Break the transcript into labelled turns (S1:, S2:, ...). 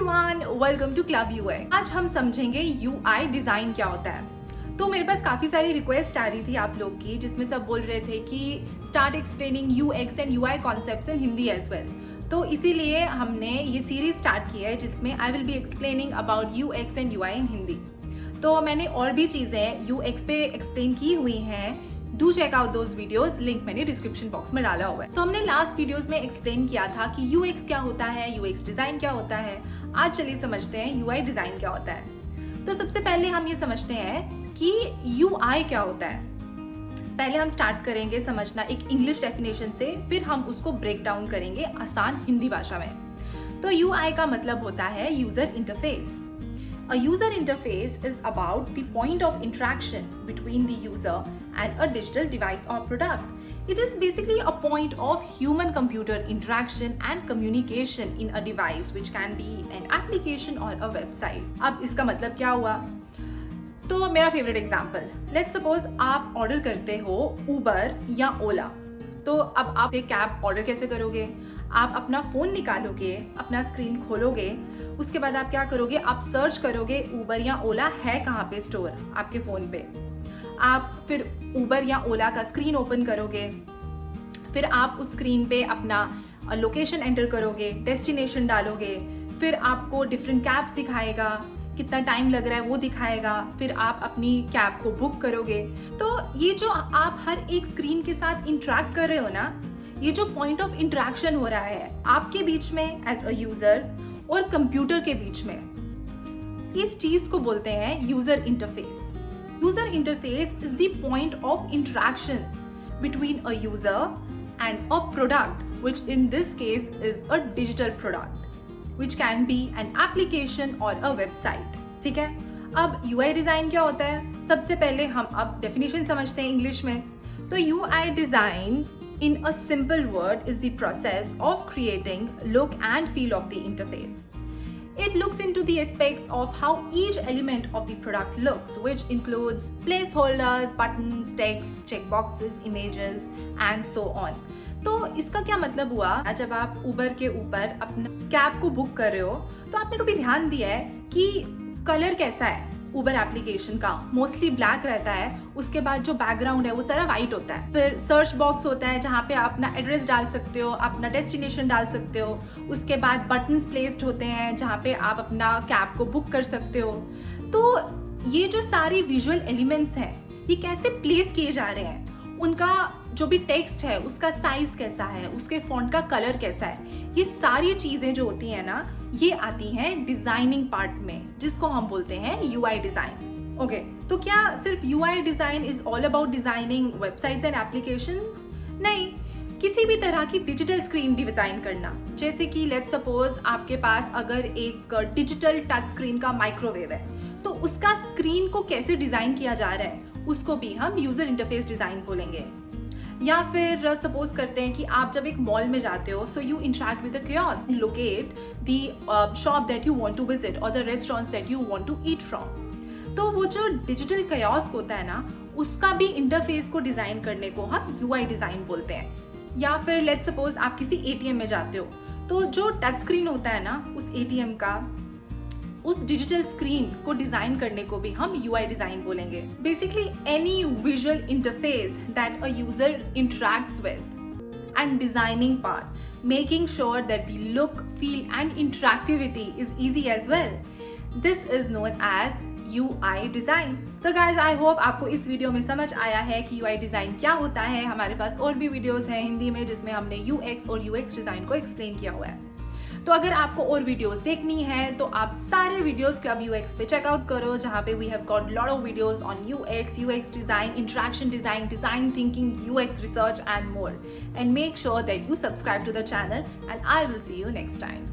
S1: Everyone, welcome to club UI. आज हम समझेंगे यूआई डिजाइन क्या होता है। तो मेरे पास काफी सारी रिक्वेस्ट आ रही थी आप लोग की, जिसमें सब बोल रहे थे कि start explaining UX and UI concepts in Hindi as well. तो इसीलिए हमने ये सीरीज स्टार्ट की है जिसमें I will be explaining about UX and UI in Hindi. तो मैंने और भी चीजें यूएक्स पे एक्सप्लेन की हुई हैं, do check out those videos, link मैंने डिस्क्रिप्शन बॉक्स में डाला हुआ है। तो हमने लास्ट वीडियोस में एक्सप्लेन किया था कि यूएक्स क्या होता है, यूएक्स डिजाइन क्या होता है। आज चलिए समझते हैं यूआई डिजाइन क्या होता है। तो सबसे पहले हम ये समझते हैं कि यूआई क्या होता है। पहले हम स्टार्ट करेंगे समझना एक इंग्लिश डेफिनेशन से, फिर हम उसको ब्रेक डाउन करेंगे आसान हिंदी भाषा में। तो यूआई का मतलब होता है user interface. A user interface is about the point of interaction between the user and a digital device or product. It is basically a point of human-computer interaction and communication in a device, which can be an application or a website. अब इसका मतलब क्या हुआ? तो मेरा favourite example, let's suppose आप order करते हो उबर या ओला। तो अब आप एक कैब ऑर्डर कैसे करोगे? आप अपना फ़ोन निकालोगे, अपना स्क्रीन खोलोगे, उसके बाद आप क्या करोगे? आप सर्च करोगे उबर या ओला है कहाँ पे स्टोर आपके फ़ोन पे। आप फिर उबर या ओला का स्क्रीन ओपन करोगे, फिर आप उस स्क्रीन पे अपना लोकेशन एंटर करोगे, डेस्टिनेशन डालोगे, फिर आपको डिफरेंट कैब्स दिखाएगा, कितना टाइम लग रहा है वो दिखाएगा, फिर आप अपनी कैब को बुक करोगे। तो ये जो आप हर एक स्क्रीन के साथ इंटरेक्ट कर रहे हो ना, ये जो पॉइंट ऑफ इंटरेक्शन हो रहा है आपके बीच में एज अ यूजर और कंप्यूटर के बीच में, इस चीज को बोलते हैं user interface. User interface is the point of interaction between a user and a product, which in this case is a digital product, which can be an application और a website. ठीक है, अब यूआई डिजाइन क्या होता है? सबसे पहले हम अब डेफिनेशन समझते हैं इंग्लिश में। तो UI design in a simple word is the process of creating look and feel of the interface. It looks into the aspects of how each element of the product looks, which includes placeholders, buttons, text, checkboxes, images and so on. तो इसका क्या मतलब हुआ? जब आप उबर के ऊपर अपना कैब को बुक कर रहे हो तो आपने कभी ध्यान दिया है कि कलर कैसा है? उबर एप्लीकेशन का मोस्टली ब्लैक रहता है, उसके बाद जो बैकग्राउंड है वो सारा वाइट होता है। फिर सर्च बॉक्स होता है जहाँ पे आप अपना एड्रेस डाल सकते हो, अपना डेस्टिनेशन डाल सकते हो। उसके बाद बटन्स प्लेस्ड होते हैं जहाँ पे आप अपना कैब को बुक कर सकते हो। तो ये जो सारी विजुअल एलिमेंट्स हैं, ये कैसे प्लेस किए जा रहे हैं, उनका जो भी टेक्स्ट है उसका साइज कैसा है, उसके फॉन्ट का कलर कैसा है, ये सारी चीजें जो होती है ना, ये आती हैं डिजाइनिंग पार्ट में, जिसको हम बोलते हैं यूआई डिजाइन। ओके, तो क्या सिर्फ UI design is all about designing websites and applications? नहीं, किसी भी तरह की डिजिटल स्क्रीन डिजाइन करना, जैसे कि लेट्स सपोज आपके पास अगर एक डिजिटल टच स्क्रीन का माइक्रोवेव है, तो उसका स्क्रीन को कैसे डिजाइन किया जा रहा है उसको भी हम यूजर इंटरफेस डिजाइन बोलेंगे। या फिर सपोज करते हैं कि आप जब एक मॉल में जाते हो, so you interact with the kiosk, locate the shop that you want to visit और the restaurants that you want to eat from. तो वो जो डिजिटल कियोस्क होता है ना, उसका भी इंटरफेस को डिजाइन करने को हम यूआई डिजाइन बोलते हैं। या फिर लेट्स सपोज आप किसी एटीएम में जाते हो, तो जो टच स्क्रीन होता है ना उस एटीएम का, उस डिजिटल स्क्रीन को डिजाइन करने को भी हम यूआई डिजाइन बोलेंगे। Basically any visual interface that a user interacts with and designing part, making sure that the look, feel and interactivity is easy as well, this is known as UI design. तो guys, I hope आपको इस video में समझ आया है कि UI design क्या होता है। हमारे पास और भी वीडियोस हैं हिंदी में जिसमें हमने यूएक्स और यूएक्स डिजाइन को एक्सप्लेन किया हुआ है। तो अगर आपको और वीडियोस देखनी है तो आप सारे वीडियोस क्लब यूएक्स पे चेकआउट करो, जहाँ पे we have got lot of videos on UX, UX design, interaction design, design thinking, UX research and more. And make sure that you subscribe to the channel and I will see you next time.